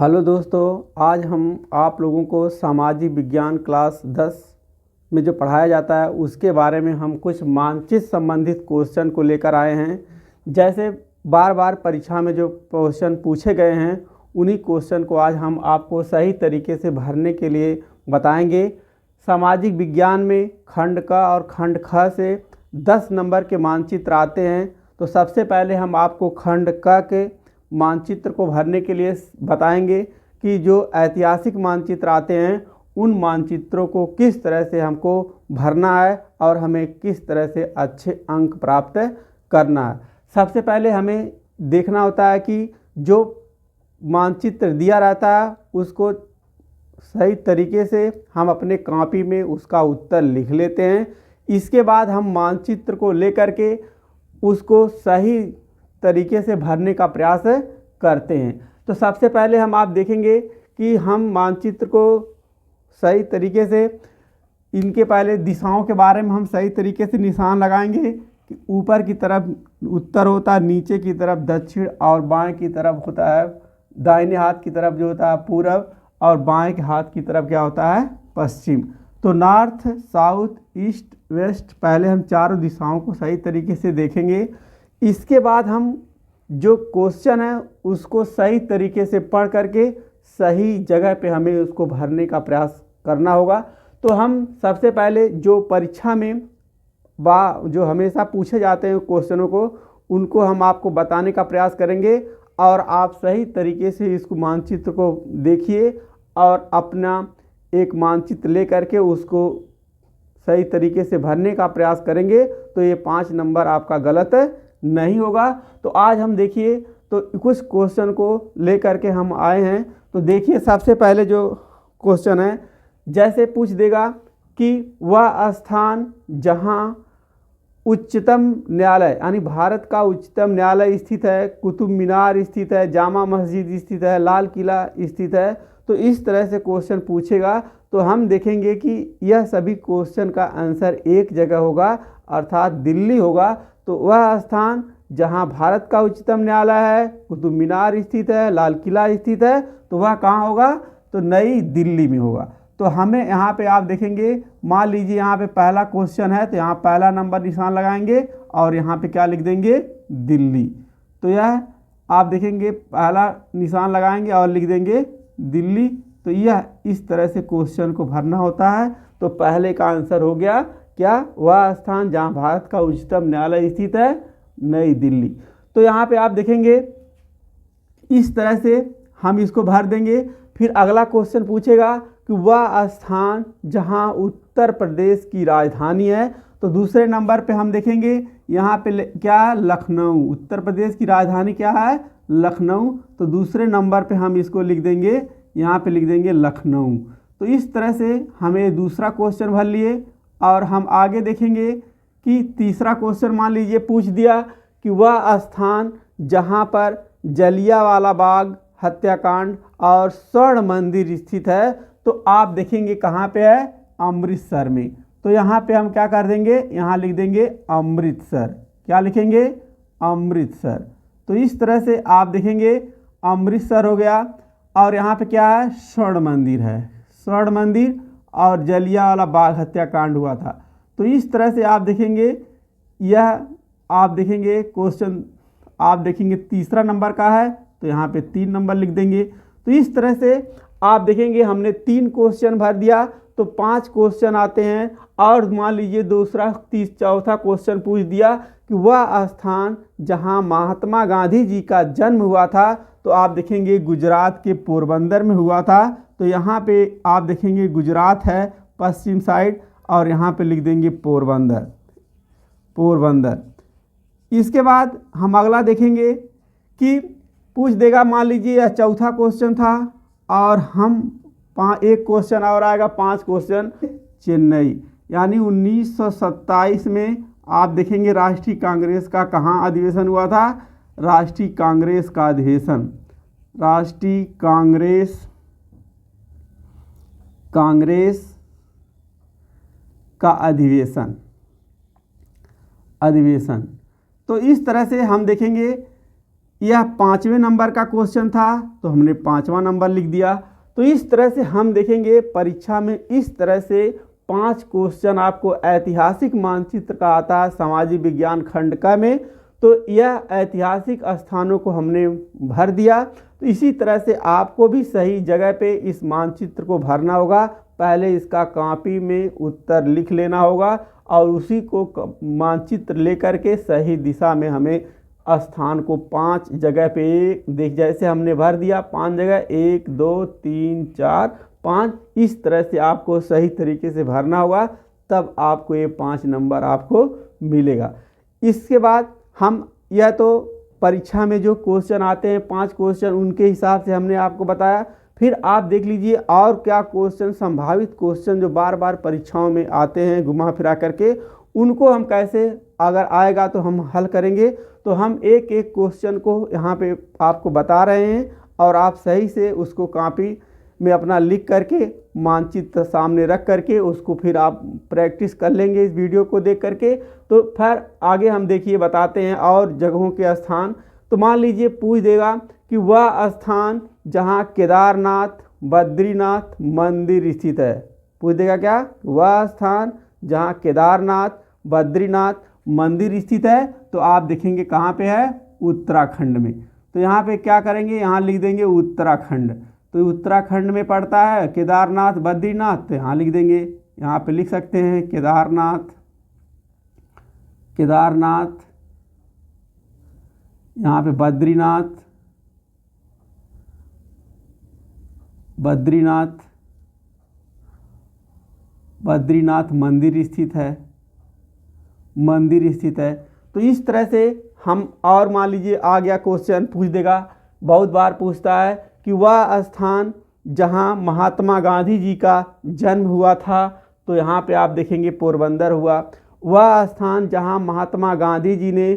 Hello दोस्तों, आज हम आप लोगों को सामाजिक विज्ञान क्लास 10 में जो पढ़ाया जाता है उसके बारे में हम कुछ मानचित्र संबंधित क्वेश्चन को लेकर आए हैं। जैसे बार बार परीक्षा में जो क्वेश्चन पूछे गए हैं उन्हीं क्वेश्चन को आज हम आपको सही तरीके से भरने के लिए बताएंगे। सामाजिक विज्ञान में खंड क और खंड ख से 10 नंबर के मानचित्र आते हैं। तो सबसे पहले हम आपको खंड क के मानचित्र को भरने के लिए बताएंगे कि जो ऐतिहासिक मानचित्र आते हैं उन मानचित्रों को किस तरह से हमको भरना है और हमें किस तरह से अच्छे अंक प्राप्त करना है। सबसे पहले हमें देखना होता है कि जो मानचित्र दिया रहता है उसको सही तरीके से हम अपने कॉपी में उसका उत्तर लिख लेते हैं। इसके बाद हम मानचित्र को लेकर के उसको सही तरीके से भरने का प्रयास करते हैं। तो सबसे पहले आप देखेंगे कि हम मानचित्र को सही तरीके से इनके पहले दिशाओं के बारे में हम सही तरीके से निशान लगाएंगे कि ऊपर की तरफ उत्तर होता है, नीचे की तरफ दक्षिण और बाएं की तरफ होता है, दाहिने हाथ की तरफ जो होता है पूरब और बाएं के हाथ की तरफ क्या होता है पश्चिम। तो नॉर्थ, साउथ, ईस्ट, वेस्ट पहले हम चारों दिशाओं को सही तरीके से देखेंगे। इसके बाद हम जो क्वेश्चन है उसको सही तरीके से पढ़ करके सही जगह पे हमें उसको भरने का प्रयास करना होगा। तो हम सबसे पहले जो परीक्षा में जो हमेशा पूछे जाते हैं क्वेश्चनों को उनको हम आपको बताने का प्रयास करेंगे और आप सही तरीके से इसको मानचित्र को देखिए और अपना एक मानचित्र ले करके उसको सही तरीके से भरने का प्रयास करेंगे तो ये 5 नंबर आपका गलत नहीं होगा। तो आज हम देखिए तो कुछ क्वेश्चन को लेकर के हम आए हैं। तो देखिए सबसे पहले जो क्वेश्चन है जैसे पूछ देगा कि वह स्थान जहां उच्चतम न्यायालय यानी भारत का उच्चतम न्यायालय स्थित है, कुतुब मीनार स्थित है, जामा मस्जिद स्थित है, लाल किला स्थित है। तो इस तरह से क्वेश्चन पूछेगा तो हम देखेंगे कि यह सभी क्वेश्चन का आंसर एक जगह होगा अर्थात दिल्ली होगा। तो वह स्थान जहां भारत का उच्चतम न्यायालय है, कुतुब मीनार स्थित है, लाल किला स्थित है, तो वह कहाँ होगा तो नई दिल्ली में होगा। तो हमें यहाँ पे आप देखेंगे, मान लीजिए यहाँ पे पहला क्वेश्चन है तो यहाँ पहला नंबर निशान लगाएंगे और यहाँ पे क्या लिख देंगे दिल्ली। तो यह आप देखेंगे पहला निशान लगाएंगे और लिख देंगे दिल्ली। तो यह इस तरह से क्वेश्चन को भरना होता है। तो पहले का आंसर हो गया क्या, वह स्थान जहां भारत का उच्चतम न्यायालय स्थित है, नई दिल्ली। तो यहाँ पे आप देखेंगे इस तरह से हम इसको भर देंगे। फिर अगला क्वेश्चन पूछेगा कि वह स्थान जहां उत्तर प्रदेश की राजधानी है। तो दूसरे नंबर पे हम देखेंगे यहाँ पे क्या है लखनऊ, उत्तर प्रदेश की राजधानी क्या है लखनऊ। तो दूसरे नंबर पे हम इसको लिख देंगे, यहाँ पे लिख देंगे लखनऊ। तो इस तरह से हमें दूसरा क्वेश्चन भर लिए और हम आगे देखेंगे कि तीसरा क्वेश्चन मान लीजिए पूछ दिया कि वह स्थान जहाँ पर जलियांवाला बाग हत्याकांड और स्वर्ण मंदिर स्थित है। तो आप देखेंगे कहाँ पे है अमृतसर में। तो यहाँ पे हम क्या कर देंगे, यहाँ लिख देंगे अमृतसर। क्या लिखेंगे अमृतसर। तो इस तरह से आप देखेंगे अमृतसर हो गया और यहाँ पे क्या है स्वर्ण मंदिर है, स्वर्ण मंदिर और जलियांवाला बाग हत्याकांड हुआ था। तो इस तरह से आप देखेंगे यह आप देखेंगे क्वेश्चन आप देखेंगे तीसरा नंबर का है तो यहाँ पे 3 नंबर लिख देंगे। तो इस तरह से आप देखेंगे हमने 3 क्वेश्चन भर दिया तो 5 क्वेश्चन आते हैं। और मान लीजिए चौथा क्वेश्चन पूछ दिया कि वह स्थान जहाँ महात्मा गांधी जी का जन्म हुआ था। तो आप देखेंगे गुजरात के पोरबंदर में हुआ था। तो यहाँ पे आप देखेंगे गुजरात है पश्चिम साइड और यहाँ पे लिख देंगे पोरबंदर, पोरबंदर। इसके बाद हम अगला देखेंगे कि पूछ देगा, मान लीजिए यह चौथा क्वेश्चन था और हम एक क्वेश्चन और आएगा 5 क्वेश्चन। चेन्नई यानी 1927 में आप देखेंगे राष्ट्रीय कांग्रेस का कहाँ अधिवेशन हुआ था, राष्ट्रीय कांग्रेस का अधिवेशन, राष्ट्रीय कांग्रेस का अधिवेशन। तो इस तरह से हम देखेंगे यह 5वें नंबर का क्वेश्चन था तो हमने 5वां नंबर लिख दिया। तो इस तरह से हम देखेंगे परीक्षा में इस तरह से 5 क्वेश्चन आपको ऐतिहासिक मानचित्र का आता है सामाजिक विज्ञान खंड का में। तो यह ऐतिहासिक स्थानों को हमने भर दिया। तो इसी तरह से आपको भी सही जगह पे इस मानचित्र को भरना होगा। पहले इसका कॉपी में उत्तर लिख लेना होगा और उसी को मानचित्र लेकर के सही दिशा में हमें स्थान को 5 जगह पे देख जैसे हमने भर दिया 5 जगह 1 2 3 4 5 इस तरह से आपको सही तरीके से भरना होगा, तब आपको ये 5 नंबर आपको मिलेगा। इसके बाद हम यह तो परीक्षा में जो क्वेश्चन आते हैं 5 क्वेश्चन उनके हिसाब से हमने आपको बताया। फिर आप देख लीजिए और क्या क्वेश्चन संभावित क्वेश्चन जो बार बार परीक्षाओं में आते हैं घुमा फिरा करके, उनको हम कैसे अगर आएगा तो हम हल करेंगे। तो हम एक एक क्वेश्चन को यहाँ पे आपको बता रहे हैं और आप सही से उसको कॉपी में अपना लिख करके मानचित्र सामने रख करके उसको फिर आप प्रैक्टिस कर लेंगे इस वीडियो को देख करके। तो फिर आगे हम देखिए बताते हैं और जगहों के स्थान। तो मान लीजिए पूछ देगा कि वह स्थान जहाँ केदारनाथ बद्रीनाथ मंदिर स्थित है। पूछ देगा क्या? वह स्थान जहाँ केदारनाथ बद्रीनाथ मंदिर स्थित है। तो आप देखेंगे कहाँ पे है? उत्तराखंड में। तो यहाँ पे क्या करेंगे? यहाँ लिख देंगे उत्तराखंड। तो उत्तराखंड में पड़ता है केदारनाथ बद्रीनाथ, तो यहाँ लिख देंगे। यहाँ पे लिख सकते हैं केदारनाथ, केदारनाथ, यहाँ पे बद्रीनाथ, बद्रीनाथ, बद्रीनाथ मंदिर स्थित है, मंदिर स्थित है। तो इस तरह से हम और मान लीजिए आ गया क्वेश्चन पूछ देगा, बहुत बार पूछता है कि वह स्थान जहां महात्मा गांधी जी का जन्म हुआ था। तो यहाँ पे आप देखेंगे पोरबंदर हुआ। वह स्थान जहां महात्मा गांधी जी ने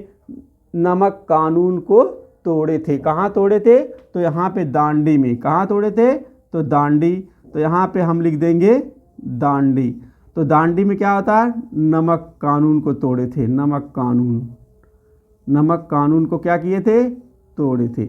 नमक कानून को तोड़े थे। कहाँ तोड़े थे? तो यहाँ पे दांडी में। कहाँ तोड़े थे? तो दांडी। तो यहाँ पे हम लिख देंगे दांडी। तो दांडी में क्या होता है? नमक कानून को तोड़े थे। नमक कानून, नमक कानून को क्या किए थे? तोड़े थे।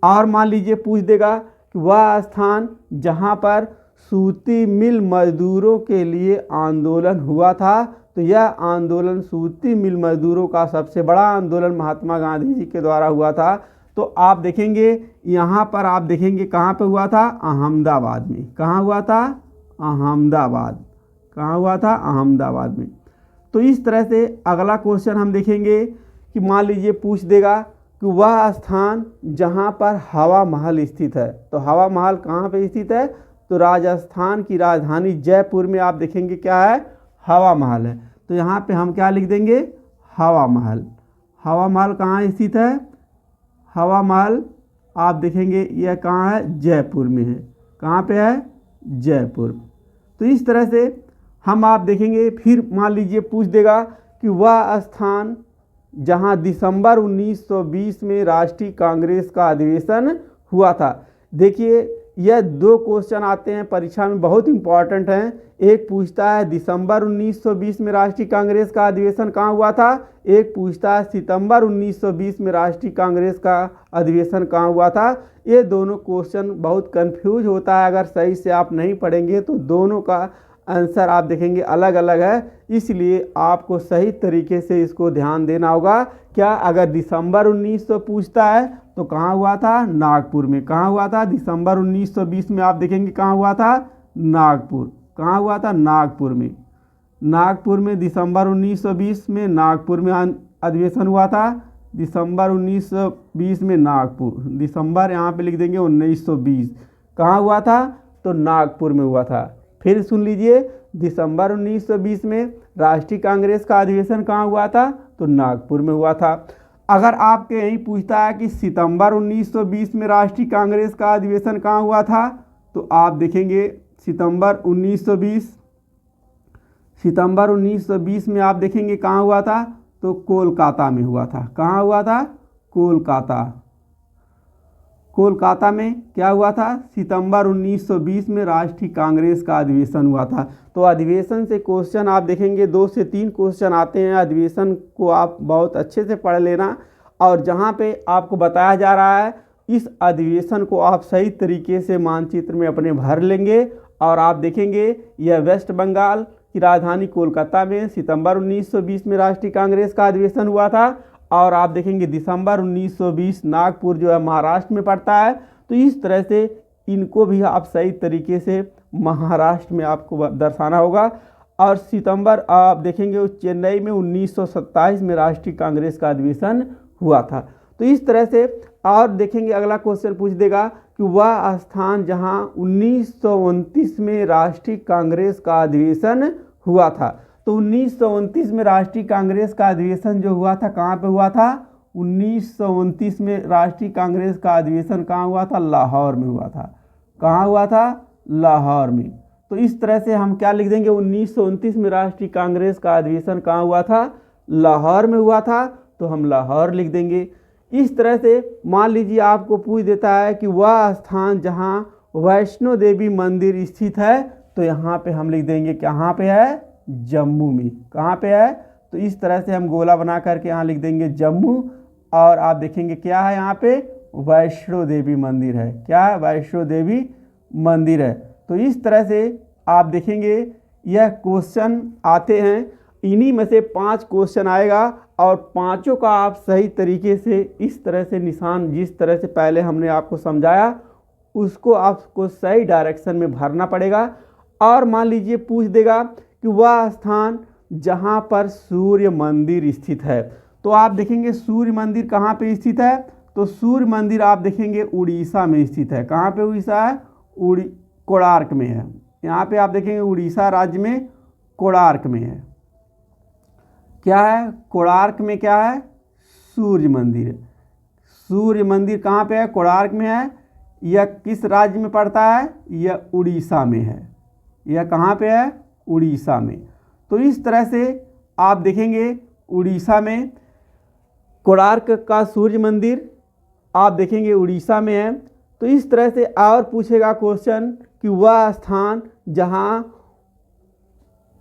और मान लीजिए पूछ देगा कि वह स्थान जहाँ पर सूती मिल मजदूरों के लिए आंदोलन हुआ था। तो यह आंदोलन सूती मिल मजदूरों का सबसे बड़ा आंदोलन महात्मा गांधी जी के द्वारा हुआ था। तो आप देखेंगे यहाँ पर आप देखेंगे कहाँ पे हुआ था? अहमदाबाद में। कहाँ हुआ था? अहमदाबाद। कहाँ हुआ था? अहमदाबाद में। तो इस तरह से अगला क्वेश्चन हम देखेंगे कि मान लीजिए पूछ देगा कि वह स्थान जहाँ पर हवा महल स्थित है। तो हवा महल कहाँ पे स्थित है? तो राजस्थान की राजधानी जयपुर में आप देखेंगे क्या है? हवा महल है। तो यहाँ पे हम क्या लिख देंगे? हवा महल। हवा महल कहाँ स्थित है? हवा महल आप देखेंगे यह कहाँ है? जयपुर में है। कहाँ पे है? जयपुर। तो इस तरह से हम आप देखेंगे। फिर मान लीजिए पूछ देगा कि वह स्थान जहां दिसंबर 1920 में राष्ट्रीय कांग्रेस का अधिवेशन हुआ था। देखिए यह 2 क्वेश्चन आते हैं परीक्षा में, बहुत इंपॉर्टेंट हैं। एक पूछता है दिसंबर 1920 में राष्ट्रीय कांग्रेस का अधिवेशन कहाँ हुआ था। एक पूछता है सितंबर 1920 में राष्ट्रीय कांग्रेस का अधिवेशन कहाँ हुआ था। ये दोनों क्वेश्चन बहुत कंफ्यूज होता है, अगर सही से आप नहीं पढ़ेंगे तो दोनों का आंसर आप देखेंगे अलग अलग है। इसलिए आपको सही तरीके से इसको ध्यान देना होगा। क्या अगर दिसंबर 1900 पूछता है तो कहाँ हुआ था? नागपुर में। कहाँ हुआ था? दिसंबर 1920 में आप देखेंगे कहाँ हुआ था? नागपुर। कहाँ हुआ था? नागपुर में। नागपुर में दिसंबर 1920 में नागपुर में अधिवेशन हुआ था। दिसंबर 1920 में नागपुर। दिसंबर यहाँ पे लिख देंगे 1920। कहाँ हुआ था? तो नागपुर में हुआ था। फिर सुन लीजिए दिसंबर 1920 में राष्ट्रीय कांग्रेस का अधिवेशन कहाँ हुआ था? तो नागपुर में हुआ था। अगर आपके यही पूछता है कि सितंबर 1920 में राष्ट्रीय कांग्रेस का अधिवेशन कहाँ हुआ था, तो आप देखेंगे सितंबर 1920 में आप देखेंगे कहाँ हुआ था? तो कोलकाता में हुआ था। कहाँ हुआ था? कोलकाता। कोलकाता में क्या हुआ था? सितंबर 1920 में राष्ट्रीय कांग्रेस का अधिवेशन हुआ था। तो अधिवेशन से क्वेश्चन आप देखेंगे 2 से 3 क्वेश्चन आते हैं। अधिवेशन को आप बहुत अच्छे से पढ़ लेना और जहाँ पे आपको बताया जा रहा है इस अधिवेशन को आप सही तरीके से मानचित्र में अपने भर लेंगे और आप देखेंगे यह वेस्ट बंगाल की राजधानी कोलकाता में सितंबर 1920 में राष्ट्रीय कांग्रेस का अधिवेशन हुआ था और आप देखेंगे दिसंबर 1920 नागपुर जो है महाराष्ट्र में पड़ता है। तो इस तरह से इनको भी आप सही तरीके से महाराष्ट्र में आपको दर्शाना होगा। और सितंबर आप देखेंगे चेन्नई में 1927 में राष्ट्रीय कांग्रेस का अधिवेशन हुआ था। तो इस तरह से और देखेंगे अगला क्वेश्चन पूछ देगा कि वह स्थान जहां 1929 में राष्ट्रीय कांग्रेस का अधिवेशन हुआ था। तो 1929 में राष्ट्रीय कांग्रेस का अधिवेशन जो हुआ था कहाँ पे हुआ था? 1929 में राष्ट्रीय कांग्रेस का अधिवेशन कहाँ हुआ था? लाहौर में हुआ था। कहाँ हुआ था? लाहौर में। तो इस तरह से हम क्या लिख देंगे? 1929 में राष्ट्रीय कांग्रेस का अधिवेशन कहाँ हुआ था? लाहौर में हुआ था। तो हम लाहौर लिख देंगे। इस तरह से मान लीजिए आपको पूछ देता है कि वह स्थान जहाँ वैष्णो देवी मंदिर स्थित है, तो यहाँ पे हम लिख देंगे कहाँ पे है? जम्मू में। कहाँ पे है? तो इस तरह से हम गोला बना करके यहाँ लिख देंगे जम्मू। और आप देखेंगे क्या है यहाँ पे? वैष्णो देवी मंदिर है। क्या है? वैष्णो देवी मंदिर है। तो इस तरह से आप देखेंगे यह क्वेश्चन आते हैं, इन्हीं में से 5 क्वेश्चन आएगा और पांचों का आप सही तरीके से इस तरह से निशान जिस तरह से पहले हमने आपको समझाया उसको आपको सही डायरेक्शन में भरना पड़ेगा। और मान लीजिए पूछ देगा कि वह स्थान जहां पर सूर्य मंदिर स्थित है, तो आप देखेंगे सूर्य मंदिर कहाँ पे स्थित है? तो सूर्य मंदिर आप देखेंगे उड़ीसा में स्थित है। कहाँ पे उड़ीसा है? कोणार्क में है। यहाँ पे आप देखेंगे उड़ीसा राज्य में कोणार्क में है। क्या है? कोणार्क में क्या है? सूर्य मंदिर है। सूर्य मंदिर कहाँ पे है? कोणार्क में है। यह किस राज्य में पड़ता है? यह उड़ीसा में है। यह कहाँ पे है? उड़ीसा में। तो इस तरह से आप देखेंगे उड़ीसा में कोणार्क का सूर्य मंदिर आप देखेंगे उड़ीसा में है। तो इस तरह से और पूछेगा क्वेश्चन कि वह स्थान जहाँ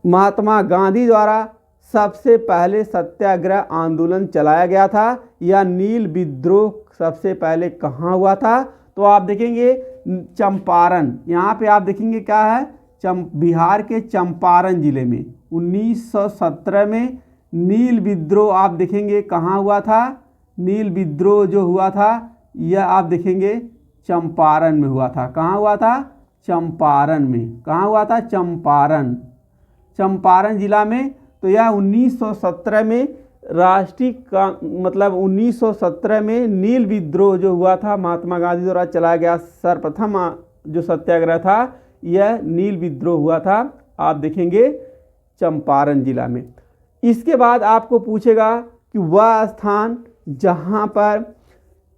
महात्मा गांधी द्वारा सबसे पहले सत्याग्रह आंदोलन चलाया गया था या नील विद्रोह सबसे पहले कहाँ हुआ था? तो आप देखेंगे चंपारण। यहाँ पे आप देखेंगे क्या है? बिहार के चंपारण जिले में 1917 में नील विद्रोह आप देखेंगे कहाँ हुआ था? नील विद्रोह जो हुआ था यह आप देखेंगे चंपारण में हुआ था। कहाँ हुआ था? चंपारण में। कहाँ हुआ था? चंपारण, चंपारण जिला में। तो यह 1917 में राष्ट्रीय का मतलब 1917 में नील विद्रोह जो हुआ था महात्मा गांधी द्वारा चलाया गया सर्वप्रथम जो सत्याग्रह था यह नील विद्रोह हुआ था आप देखेंगे चंपारण जिला में। इसके बाद आपको पूछेगा कि वह स्थान जहां पर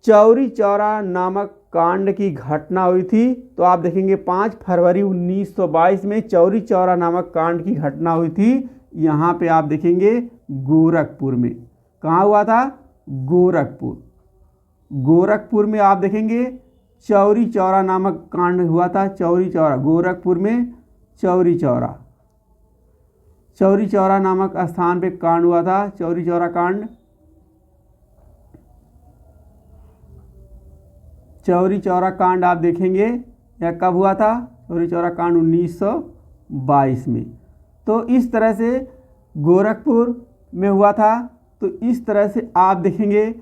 चौरी चौरा नामक कांड की घटना हुई थी, तो आप देखेंगे 5 फरवरी 1922 में चौरी चौरा नामक कांड की घटना हुई थी। यहाँ पे आप देखेंगे गोरखपुर में। कहाँ हुआ था? गोरखपुर। गोरखपुर में आप देखेंगे चौरी चौरा नामक कांड हुआ था। चौरी चौरा गोरखपुर में चौरी चौरा, चौरी चौरा नामक स्थान पे कांड हुआ था। चौरी चौरा कांड, चौरी चौरा कांड आप देखेंगे यह कब हुआ था? चौरी चौरा कांड 1922 में। तो इस तरह से गोरखपुर में हुआ था। तो इस तरह से आप देखेंगे।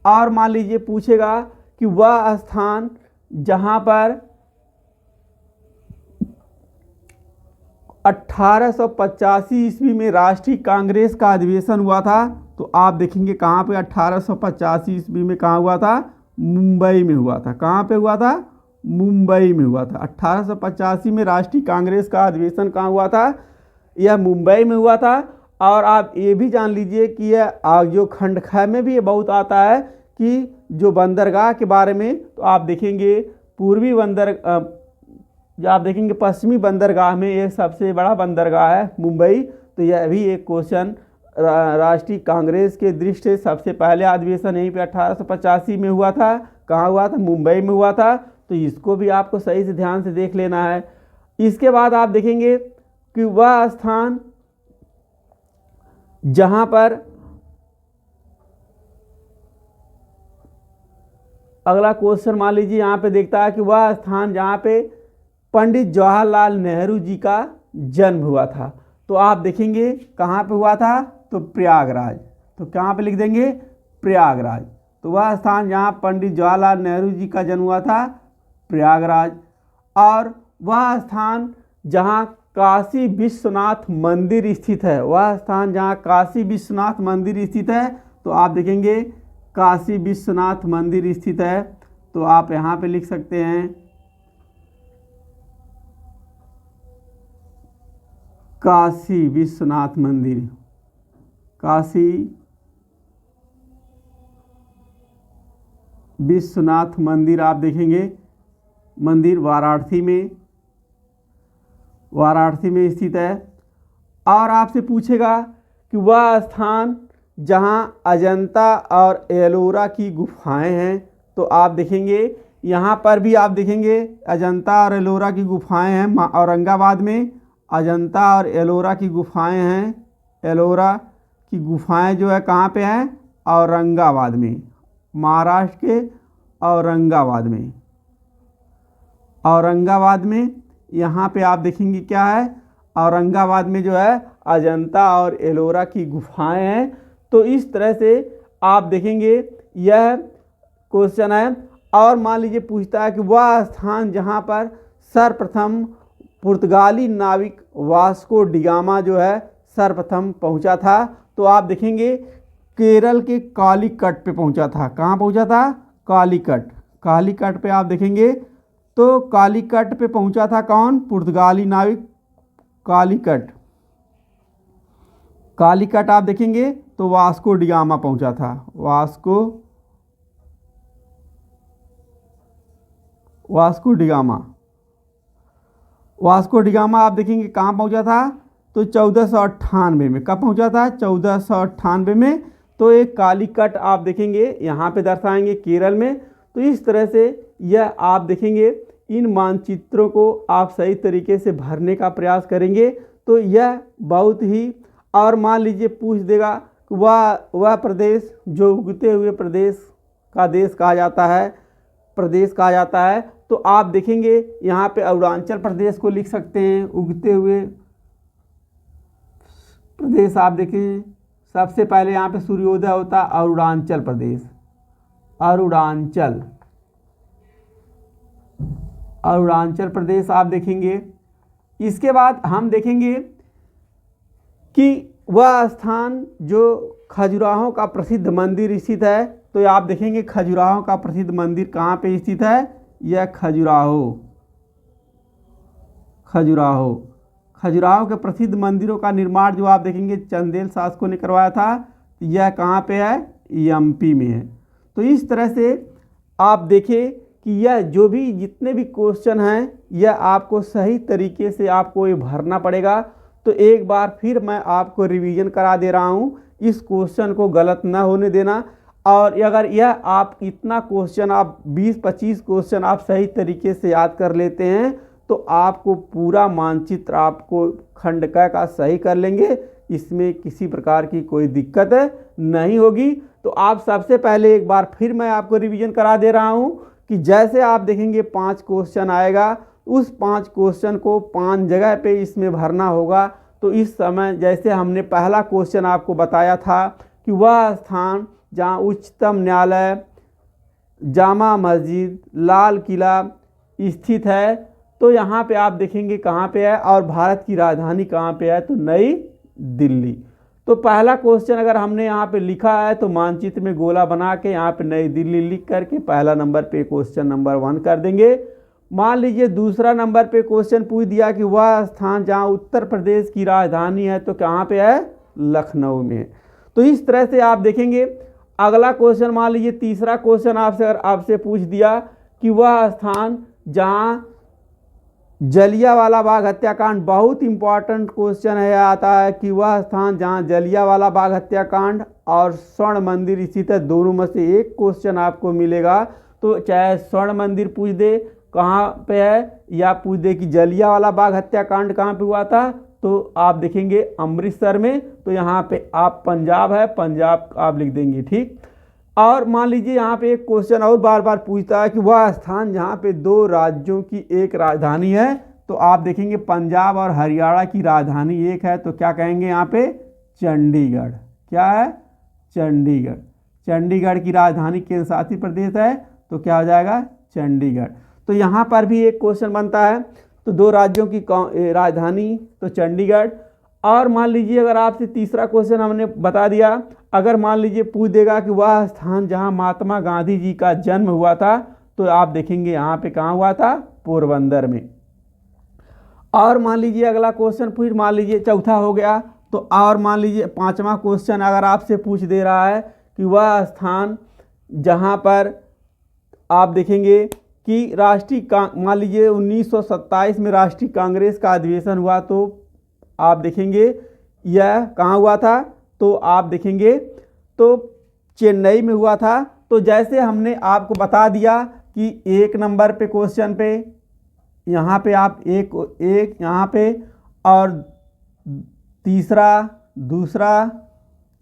और मान लीजिए पूछेगा कि वह स्थान जहां पर 1885 ईस्वी में राष्ट्रीय कांग्रेस का अधिवेशन हुआ था, तो आप देखेंगे कहाँ पे 1885 ईस्वी में कहाँ हुआ था? मुंबई में हुआ था। कहाँ पे हुआ था? मुंबई में हुआ था। 1885 में राष्ट्रीय कांग्रेस का अधिवेशन कहाँ हुआ था? यह मुंबई में हुआ था। और आप ये भी जान लीजिए कि यह जो खंड ख में भी ये बहुत आता है कि जो बंदरगाह के बारे में, तो आप देखेंगे पूर्वी जो आप देखेंगे पश्चिमी बंदरगाह में ये सबसे बड़ा बंदरगाह है मुंबई। तो यह भी एक क्वेश्चन राष्ट्रीय कांग्रेस के दृष्टि से सबसे पहले अधिवेशन यहीं पे 1885 में हुआ था। कहाँ हुआ था? मुंबई में हुआ था। तो इसको भी आपको सही से ध्यान से देख लेना है। इसके बाद आप देखेंगे कि वह स्थान जहाँ पर अगला क्वेश्चन मान लीजिए यहाँ पे देखता है कि वह स्थान जहाँ पे पंडित जवाहरलाल नेहरू जी का जन्म हुआ था, तो आप देखेंगे कहाँ पे हुआ था, तो प्रयागराज। तो कहाँ पे लिख देंगे, प्रयागराज। तो वह स्थान जहाँ पंडित जवाहरलाल नेहरू जी का जन्म हुआ था, प्रयागराज। और वह स्थान जहाँ काशी विश्वनाथ मंदिर स्थित है, वह स्थान जहाँ काशी विश्वनाथ मंदिर स्थित है, तो आप देखेंगे काशी विश्वनाथ मंदिर स्थित है। तो आप यहाँ पे लिख सकते हैं काशी विश्वनाथ मंदिर। काशी विश्वनाथ मंदिर आप देखेंगे मंदिर वाराणसी में स्थित है। और आपसे पूछेगा कि वह स्थान जहां अजंता और एलोरा की गुफाएं हैं, तो आप देखेंगे यहाँ पर भी आप देखेंगे अजंता और एलोरा की गुफाएं हैं औरंगाबाद में। अजंता और एलोरा की गुफाएं हैं, एलोरा की गुफाएं जो है कहाँ पे हैं, औरंगाबाद में, महाराष्ट्र के औरंगाबाद में। यहाँ पे आप देखेंगे क्या है, औरंगाबाद में जो है अजंता और एलोरा की गुफाएं हैं। तो इस तरह से आप देखेंगे यह क्वेश्चन है। और मान लीजिए पूछता है कि वह स्थान जहाँ पर सर्वप्रथम पुर्तगाली नाविक वास्को डिगामा जो है सर्वप्रथम पहुँचा था, तो आप देखेंगे केरल के कालीकट पे पहुँचा था। कहाँ पहुँचा था, कालीकट पे आप देखेंगे। तो कालीकट पे पहुँचा था कौन, पुर्तगाली नाविक कालीकट आप देखेंगे तो वास्को डिगामा पहुंचा था। वास्को डिगामा आप देखेंगे कहाँ पहुंचा था, तो 1498 में। कब पहुंचा था, 1498 में। तो एक कालीकट आप देखेंगे यहाँ पे दर्शाएंगे केरल में। तो इस तरह से यह आप देखेंगे इन मानचित्रों को आप सही तरीके से भरने का प्रयास करेंगे तो यह बहुत ही। और मान लीजिए पूछ देगा कि वह प्रदेश जो उगते हुए प्रदेश का देश कहा जाता है, तो आप देखेंगे यहाँ पे अरुणाचल प्रदेश को लिख सकते हैं। उगते हुए प्रदेश आप देखें, सबसे पहले यहाँ पे सूर्योदय होता है अरुणाचल प्रदेश, अरुणाचल प्रदेश आप देखेंगे। इसके बाद हम देखेंगे कि वह स्थान जो खजुराहो का प्रसिद्ध मंदिर स्थित है, तो आप देखेंगे खजुराहो का प्रसिद्ध मंदिर कहाँ पे स्थित है, यह खजुराहो के प्रसिद्ध मंदिरों का निर्माण जो आप देखेंगे चंदेल शासकों ने करवाया था। यह कहाँ पे है, एमपी में है। तो इस तरह से आप देखें कि यह जो भी जितने भी क्वेश्चन हैं यह आपको सही तरीके से आपको ये भरना पड़ेगा। तो एक बार फिर मैं आपको रिवीजन करा दे रहा हूँ, इस क्वेश्चन को गलत ना होने देना। और अगर यह आप इतना क्वेश्चन आप 20-25 क्वेश्चन आप सही तरीके से याद कर लेते हैं तो आपको पूरा मानचित्र आपको खंड का सही कर लेंगे, इसमें किसी प्रकार की कोई दिक्कत नहीं होगी। तो आप सबसे पहले एक बार फिर मैं आपको रिवीजन करा दे रहा हूँ कि जैसे आप देखेंगे 5 क्वेश्चन आएगा, उस 5 क्वेश्चन को 5 जगह पे इसमें भरना होगा। तो इस समय जैसे हमने पहला क्वेश्चन आपको बताया था कि वह स्थान जहाँ उच्चतम न्यायालय, जामा मस्जिद, लाल किला स्थित है, तो यहाँ पे आप देखेंगे कहाँ पे है और भारत की राजधानी कहाँ पे है, तो नई दिल्ली। तो पहला क्वेश्चन अगर हमने यहाँ पे लिखा है तो मानचित्र में गोला बना के यहाँ पे नई दिल्ली लिख करके पहला नंबर पे क्वेश्चन नंबर 1 कर देंगे। मान लीजिए दूसरा नंबर पे क्वेश्चन पूछ दिया कि वह स्थान जहाँ उत्तर प्रदेश की राजधानी है, तो कहाँ पे है, लखनऊ में। तो इस तरह से आप देखेंगे। अगला क्वेश्चन मान लीजिए तीसरा क्वेश्चन आपसे पूछ दिया कि वह स्थान जहाँ जलियांवाला बाग हत्याकांड, बहुत इंपॉर्टेंट क्वेश्चन है, आता है कि वह स्थान जहाँ जलियांवाला बाग हत्याकांड और स्वर्ण मंदिर स्थित है, दोनों में से एक क्वेश्चन आपको मिलेगा। तो चाहे स्वर्ण मंदिर पूछ दे कहाँ पे है या पूछ दे कि जलियांवाला बाग हत्याकांड कहाँ पे हुआ था, तो आप देखेंगे अमृतसर में। तो यहाँ पे आप पंजाब है, पंजाब आप लिख देंगे, ठीक। और मान लीजिए यहाँ पे एक क्वेश्चन और बार बार पूछता है कि वह स्थान जहाँ पे दो राज्यों की एक राजधानी है, तो आप देखेंगे पंजाब और हरियाणा की राजधानी एक है, तो क्या कहेंगे यहाँ पे चंडीगढ़। क्या है? चंडीगढ़। चंडीगढ़ की राजधानी केंद्र शासित प्रदेश है, तो क्या हो जाएगा? चंडीगढ़। तो यहाँ पर भी एक क्वेश्चन बनता है, तो दो राज्यों की राजधानी तो चंडीगढ़। और मान लीजिए अगर आपसे तीसरा क्वेश्चन हमने बता दिया, अगर मान लीजिए पूछ देगा कि वह स्थान जहाँ महात्मा गांधी जी का जन्म हुआ था, तो आप देखेंगे यहाँ पे कहाँ हुआ था? पोरबंदर में। और मान लीजिए अगला क्वेश्चन फिर मान लीजिए चौथा हो गया, तो और मान लीजिए पांचवा क्वेश्चन अगर आपसे पूछ दे रहा है कि वह स्थान जहाँ पर आप देखेंगे कि मान लीजिए 1927 में राष्ट्रीय कांग्रेस का अधिवेशन हुआ, तो आप देखेंगे यह कहाँ हुआ था? तो आप देखेंगे तो चेन्नई में हुआ था। तो जैसे हमने आपको बता दिया कि एक नंबर पे क्वेश्चन पे यहाँ पे आप एक यहाँ पे और तीसरा, दूसरा,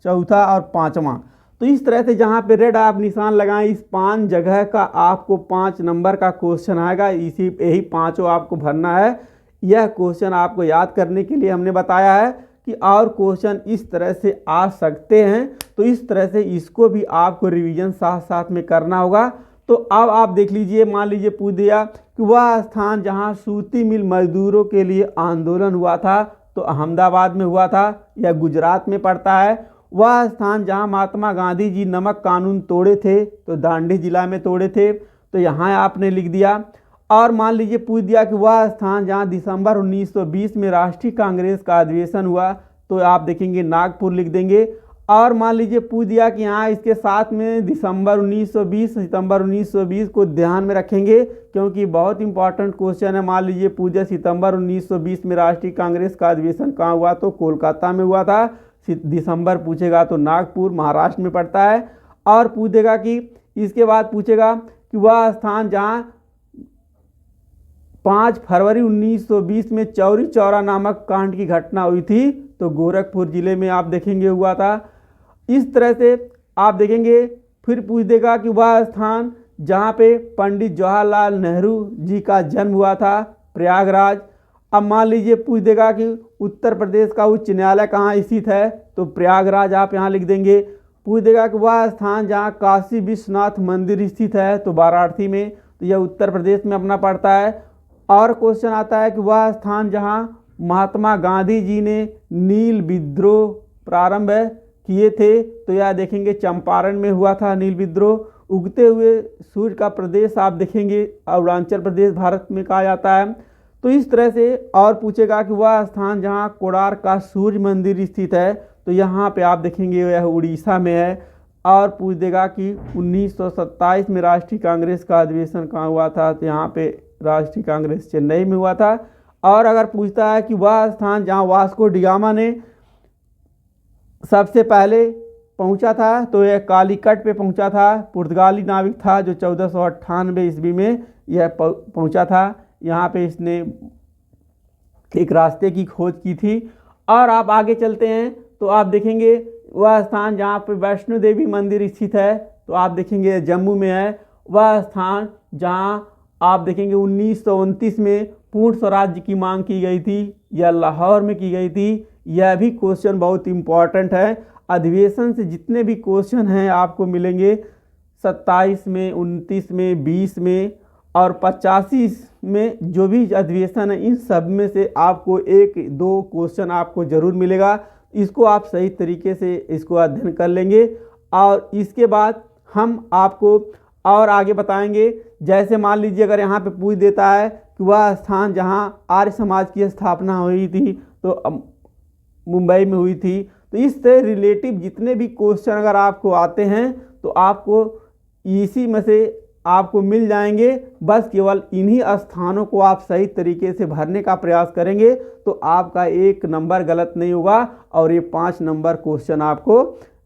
चौथा और पांचवा, तो इस तरह से जहाँ पे रेड आप निशान लगाएं, इस 5 जगह का आपको 5 नंबर का क्वेश्चन आएगा। यही पांचों आपको भरना है। यह क्वेश्चन आपको याद करने के लिए हमने बताया है कि और क्वेश्चन इस तरह से आ सकते हैं, तो इस तरह से इसको भी आपको रिवीजन साथ साथ में करना होगा। तो अब आप देख लीजिए, मान लीजिए पूछ दिया कि वह स्थान जहां सूती मिल मजदूरों के लिए आंदोलन हुआ था, तो अहमदाबाद में हुआ था या गुजरात में पड़ता है। वह स्थान जहां महात्मा गांधी जी नमक कानून तोड़े थे, तो दांडी जिला में तोड़े थे, तो यहाँ आपने लिख दिया। और मान लीजिए पूछ दिया कि वह स्थान जहां दिसंबर 1920 में राष्ट्रीय कांग्रेस का अधिवेशन हुआ, तो आप देखेंगे नागपुर लिख देंगे। और मान लीजिए पूछ दिया कि यहाँ इसके साथ में दिसंबर 1920 सितंबर 1920 को ध्यान में रखेंगे, क्योंकि बहुत इंपॉर्टेंट क्वेश्चन है। मान लीजिए पूछ दिया सितंबर 1920 में राष्ट्रीय कांग्रेस का अधिवेशन कहाँ हुआ, तो कोलकाता में हुआ था। दिसंबर पूछेगा तो नागपुर महाराष्ट्र में पड़ता है। और पूछ देगा कि इसके बाद पूछेगा कि वह स्थान जहाँ 5 फरवरी 1920 में चौरी चौरा नामक कांड की घटना हुई थी, तो गोरखपुर जिले में आप देखेंगे हुआ था। इस तरह से आप देखेंगे। फिर पूछ देगा कि वह स्थान जहाँ पे पंडित जवाहरलाल नेहरू जी का जन्म हुआ था, प्रयागराज। अब मान लीजिए पूछ देगा कि उत्तर प्रदेश का उच्च न्यायालय कहाँ स्थित है, तो प्रयागराज आप यहाँ लिख देंगे। पूछ देगा कि वह स्थान जहाँ काशी विश्वनाथ मंदिर स्थित है, तो वाराणसी में, तो यह उत्तर प्रदेश में अपना पड़ता है। और क्वेश्चन आता है कि वह स्थान जहां महात्मा गांधी जी ने नील विद्रोह प्रारंभ किए थे, तो यह देखेंगे चंपारण में हुआ था नील विद्रोह। उगते हुए सूर्य का प्रदेश आप देखेंगे अरुणाचल प्रदेश भारत में कहा जाता है। तो इस तरह से और पूछेगा कि वह स्थान जहां कोणार्क का सूर्य मंदिर स्थित है, तो यहाँ पे आप देखेंगे यह उड़ीसा में है। और पूछ देगा कि 1927 में राष्ट्रीय कांग्रेस का अधिवेशन कहाँ हुआ था, तो यहाँ पे राष्ट्रीय कांग्रेस चेन्नई में हुआ था। और अगर पूछता है कि वह स्थान जहां वास्को डिगामा ने सबसे पहले पहुंचा था, तो यह कालीकट पे पहुंचा था। पुर्तगाली नाविक था जो 1498 ईस्वी में यह पहुंचा था। यहाँ पे इसने एक रास्ते की खोज की थी। और आप आगे चलते हैं तो आप देखेंगे वह स्थान जहाँ पे वैष्णो देवी मंदिर स्थित है, तो आप देखेंगे जम्मू में है। वह स्थान जहाँ आप देखेंगे 1929 में पूर्ण स्वराज्य की मांग की गई थी, यह लाहौर में की गई थी। यह भी क्वेश्चन बहुत इंपॉर्टेंट है। अधिवेशन से जितने भी क्वेश्चन हैं आपको मिलेंगे 27 में, 29 में, 20 में और 85 में, जो भी अधिवेशन है इन सब में से आपको 1-2 क्वेश्चन आपको ज़रूर मिलेगा। इसको आप सही तरीके से इसको अध्ययन कर लेंगे और इसके बाद हम आपको और आगे बताएंगे। जैसे मान लीजिए अगर यहाँ पे पूछ देता है कि वह स्थान जहाँ आर्य समाज की स्थापना हुई थी, तो मुंबई में हुई थी। तो इससे रिलेटिव जितने भी क्वेश्चन अगर आपको आते हैं तो आपको इसी में से आपको मिल जाएंगे। बस केवल इन्हीं स्थानों को आप सही तरीके से भरने का प्रयास करेंगे तो आपका 1 नंबर गलत नहीं होगा और ये 5 नंबर क्वेश्चन आपको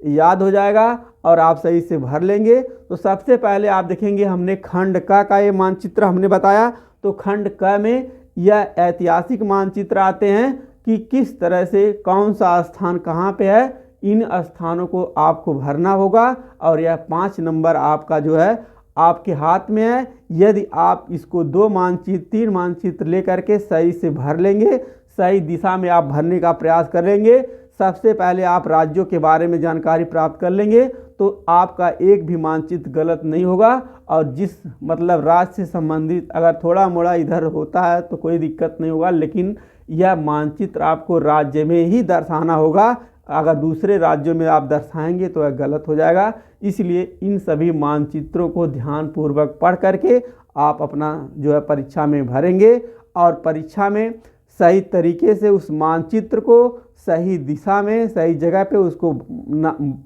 याद हो जाएगा और आप सही से भर लेंगे। तो सबसे पहले आप देखेंगे हमने खंड क का ये मानचित्र हमने बताया। तो खंड क में यह ऐतिहासिक मानचित्र आते हैं कि किस तरह से कौन सा स्थान कहाँ पे है, इन स्थानों को आपको भरना होगा और यह 5 नंबर आपका जो है आपके हाथ में है। यदि आप इसको 2 मानचित्र 3 मानचित्र लेकर के सही से भर लेंगे, सही दिशा में आप भरने का प्रयास करेंगे, सबसे पहले आप राज्यों के बारे में जानकारी प्राप्त कर लेंगे तो आपका एक भी मानचित्र गलत नहीं होगा। और जिस मतलब राज्य से संबंधित अगर थोड़ा मोड़ा इधर होता है तो कोई दिक्कत नहीं होगा, लेकिन यह मानचित्र आपको राज्य में ही दर्शाना होगा। अगर दूसरे राज्यों में आप दर्शाएंगे तो यह गलत हो जाएगा। इसलिए इन सभी मानचित्रों को ध्यानपूर्वक पढ़ करके आप अपना जो है परीक्षा में भरेंगे और परीक्षा में सही तरीके से उस मानचित्र को सही दिशा में सही जगह पे उसको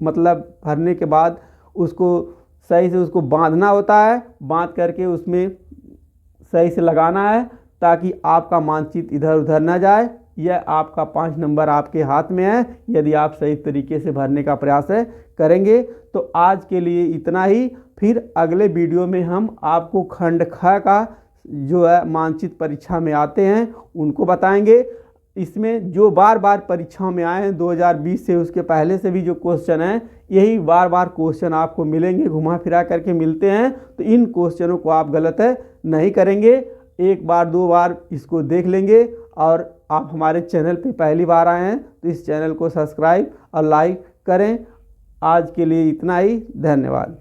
मतलब भरने के बाद उसको सही से उसको बांधना होता है, बांध करके उसमें सही से लगाना है ताकि आपका मानचित्र इधर उधर ना जाए। यह आपका 5 नंबर आपके हाथ में है यदि आप सही तरीके से भरने का प्रयास करेंगे। तो आज के लिए इतना ही। फिर अगले वीडियो में हम आपको खंड ख का जो है मानचित्र परीक्षा में आते हैं उनको बताएंगे। इसमें जो बार बार परीक्षाओं में आए हैं 2020 से उसके पहले से भी जो क्वेश्चन हैं यही बार बार क्वेश्चन आपको मिलेंगे, घुमा फिरा करके मिलते हैं। तो इन क्वेश्चनों को आप गलत नहीं करेंगे, एक बार 2 बार इसको देख लेंगे। और आप हमारे चैनल पे पहली बार आए हैं तो इस चैनल को सब्सक्राइब और लाइक करें। आज के लिए इतना ही, धन्यवाद।